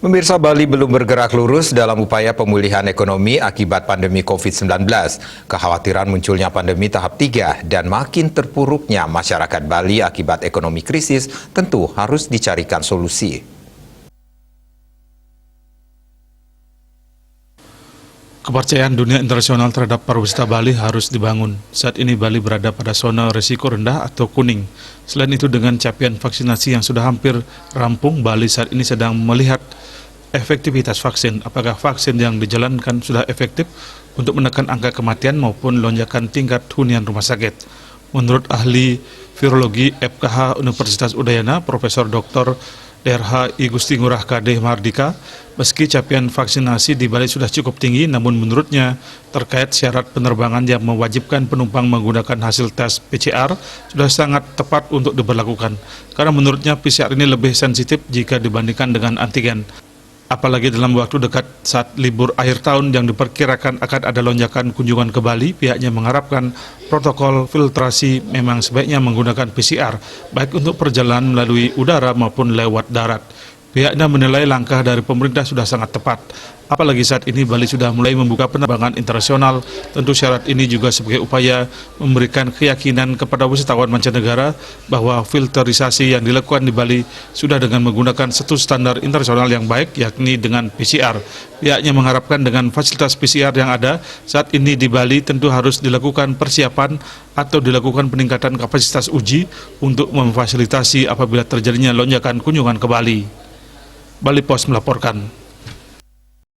Pemirsa, Bali belum bergerak lurus dalam upaya pemulihan ekonomi akibat pandemi COVID-19. Kekhawatiran munculnya pandemi tahap 3 dan makin terpuruknya masyarakat Bali akibat ekonomi krisis tentu harus dicarikan solusi. Kepercayaan dunia internasional terhadap pariwisata Bali harus dibangun. Saat ini Bali berada pada zona risiko rendah atau kuning. Selain itu, dengan capaian vaksinasi yang sudah hampir rampung, Bali saat ini sedang melihat efektivitas vaksin. Apakah vaksin yang dijalankan sudah efektif untuk menekan angka kematian maupun lonjakan tingkat hunian rumah sakit? Menurut ahli virologi FKH Universitas Udayana, Profesor Dr. DRH I Gusti Ngurah KD Mardika, meski capaian vaksinasi di Bali sudah cukup tinggi, namun menurutnya terkait syarat penerbangan yang mewajibkan penumpang menggunakan hasil tes PCR sudah sangat tepat untuk diberlakukan. Karena menurutnya PCR ini lebih sensitif jika dibandingkan dengan antigen. Apalagi dalam waktu dekat saat libur akhir tahun yang diperkirakan akan ada lonjakan kunjungan ke Bali, pihaknya mengharapkan protokol filtrasi memang sebaiknya menggunakan PCR, baik untuk perjalanan melalui udara maupun lewat darat. Pihaknya menilai langkah dari pemerintah sudah sangat tepat. Apalagi saat ini Bali sudah mulai membuka penerbangan internasional. Tentu syarat ini juga sebagai upaya memberikan keyakinan kepada wisatawan mancanegara bahwa filterisasi yang dilakukan di Bali sudah dengan menggunakan satu standar internasional yang baik, yakni dengan PCR. Pihaknya mengharapkan dengan fasilitas PCR yang ada saat ini di Bali tentu harus dilakukan persiapan atau dilakukan peningkatan kapasitas uji untuk memfasilitasi apabila terjadinya lonjakan kunjungan ke Bali. Bali Post melaporkan.